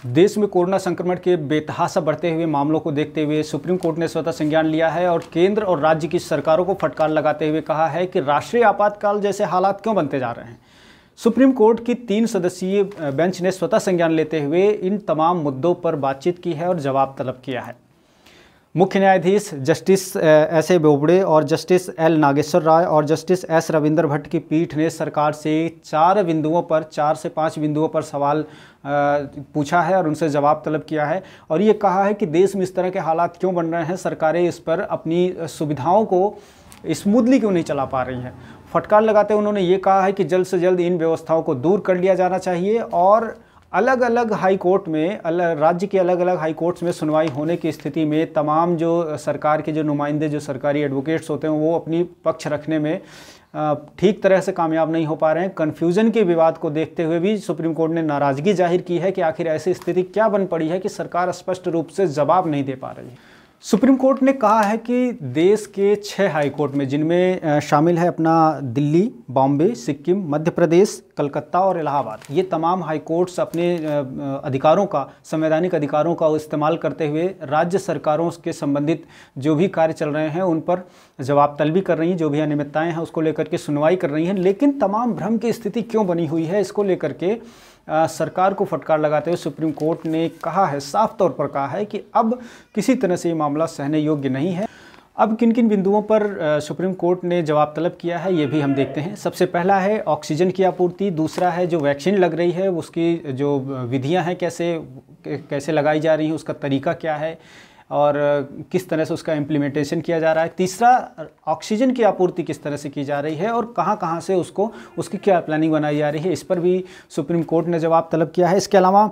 देश में कोरोना संक्रमण के बेतहाशा बढ़ते हुए मामलों को देखते हुए सुप्रीम कोर्ट ने स्वतः संज्ञान लिया है और केंद्र और राज्य की सरकारों को फटकार लगाते हुए कहा है कि राष्ट्रीय आपातकाल जैसे हालात क्यों बनते जा रहे हैं। सुप्रीम कोर्ट की 3 सदस्यीय बेंच ने स्वतः संज्ञान लेते हुए इन तमाम मुद्दों पर बातचीत की है और जवाब तलब किया है। मुख्य न्यायाधीश जस्टिस एस ए बोबड़े और जस्टिस एल नागेश्वर राय और जस्टिस एस रविंदर भट्ट की पीठ ने सरकार से 4 से 5 बिंदुओं पर सवाल पूछा है और उनसे जवाब तलब किया है और ये कहा है कि देश में इस तरह के हालात क्यों बन रहे हैं, सरकारें इस पर अपनी सुविधाओं को स्मूथली क्यों नहीं चला पा रही हैं। फटकार लगाते उन्होंने ये कहा है कि जल्द से जल्द इन व्यवस्थाओं को दूर कर लिया जाना चाहिए और अलग अलग हाई कोर्ट में राज्य के अलग अलग हाई कोर्ट्स में सुनवाई होने की स्थिति में तमाम जो सरकार के जो नुमाइंदे, जो सरकारी एडवोकेट्स होते हैं, वो अपनी पक्ष रखने में ठीक तरह से कामयाब नहीं हो पा रहे हैं। कन्फ्यूज़न के विवाद को देखते हुए भी सुप्रीम कोर्ट ने नाराज़गी जाहिर की है कि आखिर ऐसी स्थिति क्या बन पड़ी है कि सरकार स्पष्ट रूप से जवाब नहीं दे पा रही है। सुप्रीम कोर्ट ने कहा है कि देश के 6 हाई कोर्ट में, जिनमें शामिल है अपना दिल्ली, बॉम्बे, सिक्किम, मध्य प्रदेश, कलकत्ता और इलाहाबाद, ये तमाम हाई कोर्ट्स अपने अधिकारों का, संवैधानिक अधिकारों का इस्तेमाल करते हुए राज्य सरकारों के संबंधित जो भी कार्य चल रहे हैं उन पर जवाब तलबी कर रही हैं, जो भी अनियमितताएँ हैं उसको लेकर के सुनवाई कर रही हैं। लेकिन तमाम भ्रम की स्थिति क्यों बनी हुई है, इसको लेकर के सरकार को फटकार लगाते हुए सुप्रीम कोर्ट ने कहा है, साफ तौर पर कहा है कि अब किसी तरह से ये मामला सहने योग्य नहीं है। अब किन किन बिंदुओं पर सुप्रीम कोर्ट ने जवाब तलब किया है ये भी हम देखते हैं। सबसे पहला है ऑक्सीजन की आपूर्ति, दूसरा है जो वैक्सीन लग रही है उसकी जो विधियां हैं कैसे लगाई जा रही हैं, उसका तरीका क्या है और किस तरह से उसका इम्प्लीमेंटेशन किया जा रहा है। तीसरा, ऑक्सीजन की आपूर्ति किस तरह से की जा रही है और कहाँ से उसकी क्या प्लानिंग बनाई जा रही है, इस पर भी सुप्रीम कोर्ट ने जवाब तलब किया है। इसके अलावा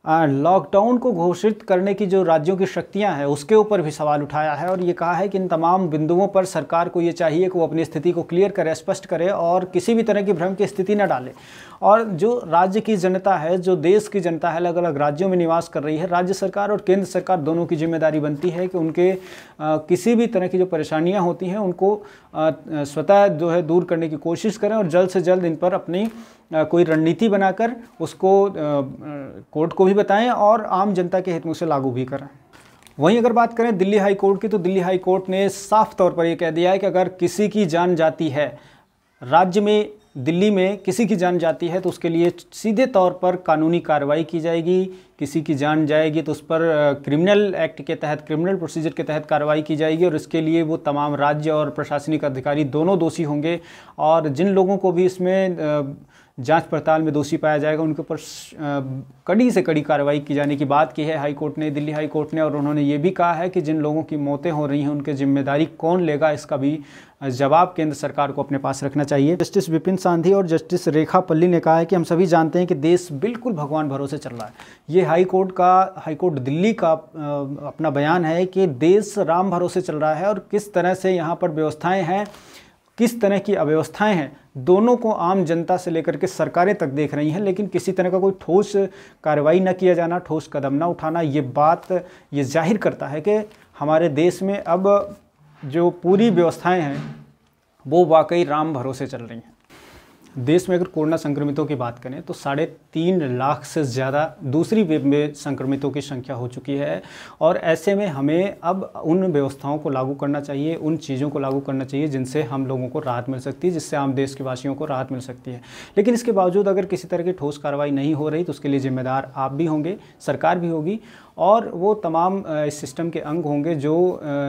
लॉकडाउन को घोषित करने की जो राज्यों की शक्तियां हैं उसके ऊपर भी सवाल उठाया है और ये कहा है कि इन तमाम बिंदुओं पर सरकार को ये चाहिए कि वो अपनी स्थिति को क्लियर करे, स्पष्ट करे और किसी भी तरह की भ्रम की स्थिति न डाले। और जो राज्य की जनता है, जो देश की जनता है, अलग अलग राज्यों में निवास कर रही है, राज्य सरकार और केंद्र सरकार दोनों की जिम्मेदारी बनती है कि उनके किसी भी तरह की जो परेशानियाँ होती हैं उनको स्वतः जो है दूर करने की कोशिश करें और जल्द से जल्द इन पर अपनी कोई रणनीति बनाकर उसको कोर्ट को भी बताएं और आम जनता के हित में उसे लागू भी करें। वहीं अगर बात करें दिल्ली हाई कोर्ट की, तो दिल्ली हाई कोर्ट ने साफ तौर पर यह कह दिया है कि अगर किसी की जान जाती है, राज्य में दिल्ली में किसी की जान जाती है तो उसके लिए सीधे तौर पर कानूनी कार्रवाई की जाएगी। किसी की जान जाएगी तो उस पर क्रिमिनल एक्ट के तहत, क्रिमिनल प्रोसीजर के तहत कार्रवाई की जाएगी और इसके लिए वो तमाम राज्य और प्रशासनिक अधिकारी दोनों दोषी होंगे और जिन लोगों को भी इसमें जांच पड़ताल में दोषी पाया जाएगा उनके ऊपर कड़ी से कड़ी कार्रवाई की जाने की बात की है हाई कोर्ट ने, दिल्ली हाई कोर्ट ने। और उन्होंने ये भी कहा है कि जिन लोगों की मौतें हो रही हैं उनकी जिम्मेदारी कौन लेगा, इसका भी जवाब केंद्र सरकार को अपने पास रखना चाहिए। जस्टिस विपिन सांधी और जस्टिस रेखा पल्ली ने कहा है कि हम सभी जानते हैं कि देश बिल्कुल भगवान भरोसे चल रहा है। ये हाई कोर्ट दिल्ली का अपना बयान है कि देश राम भरोसे चल रहा है और किस तरह से यहाँ पर व्यवस्थाएँ हैं, किस तरह की अव्यवस्थाएं हैं, दोनों को आम जनता से लेकर के सरकारें तक देख रही हैं। लेकिन किसी तरह का कोई ठोस कार्रवाई न किया जाना, ठोस कदम न उठाना, ये जाहिर करता है कि हमारे देश में अब जो पूरी व्यवस्थाएं हैं वो वाकई राम भरोसे चल रही हैं। देश में अगर कोरोना संक्रमितों की बात करें तो 3.5 लाख से ज़्यादा दूसरी वेव में संक्रमितों की संख्या हो चुकी है और ऐसे में हमें अब उन व्यवस्थाओं को लागू करना चाहिए, उन चीज़ों को लागू करना चाहिए जिनसे हम लोगों को राहत मिल सकती है, जिससे आम देश के वासियों को राहत मिल सकती है। लेकिन इसके बावजूद अगर किसी तरह की ठोस कार्रवाई नहीं हो रही तो उसके लिए जिम्मेदार आप भी होंगे, सरकार भी होगी और वो तमाम इस सिस्टम के अंग होंगे जो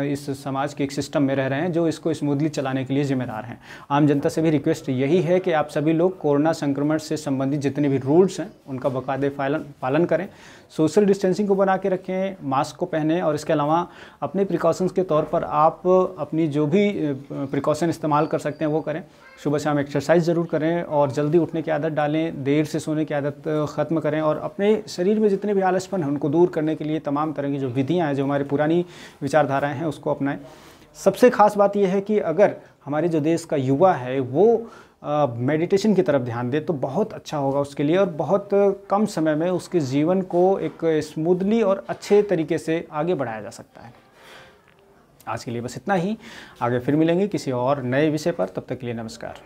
इस समाज के एक सिस्टम में रह रहे हैं, जो इसको स्मूथली चलाने के लिए जिम्मेदार हैं। आम जनता से भी रिक्वेस्ट यही है कि आप सभी लोग कोरोना संक्रमण से संबंधित जितने भी रूल्स हैं उनका बाकायदे पालन करें, सोशल डिस्टेंसिंग को बना के रखें, मास्क को पहनें और इसके अलावा अपने प्रिकॉशंस के तौर पर आप अपनी जो भी प्रिकॉशन इस्तेमाल कर सकते हैं वो करें। सुबह शाम एक्सरसाइज ज़रूर करें और जल्दी उठने की आदत डालें, देर से सोने की आदत ख़त्म करें और अपने शरीर में जितने भी आलसपन हैं उनको दूर करने के लिए तमाम तरह की जो विधियाँ हैं, जो हमारी पुरानी विचारधाराएँ हैं उसको अपनाएं। सबसे ख़ास बात यह है कि अगर हमारे जो देश का युवा है वो मेडिटेशन की तरफ ध्यान दे तो बहुत अच्छा होगा उसके लिए और बहुत कम समय में उसके जीवन को एक स्मूथली और अच्छे तरीके से आगे बढ़ाया जा सकता है। आज के लिए बस इतना ही, आगे फिर मिलेंगे किसी और नए विषय पर, तब तक के लिए नमस्कार।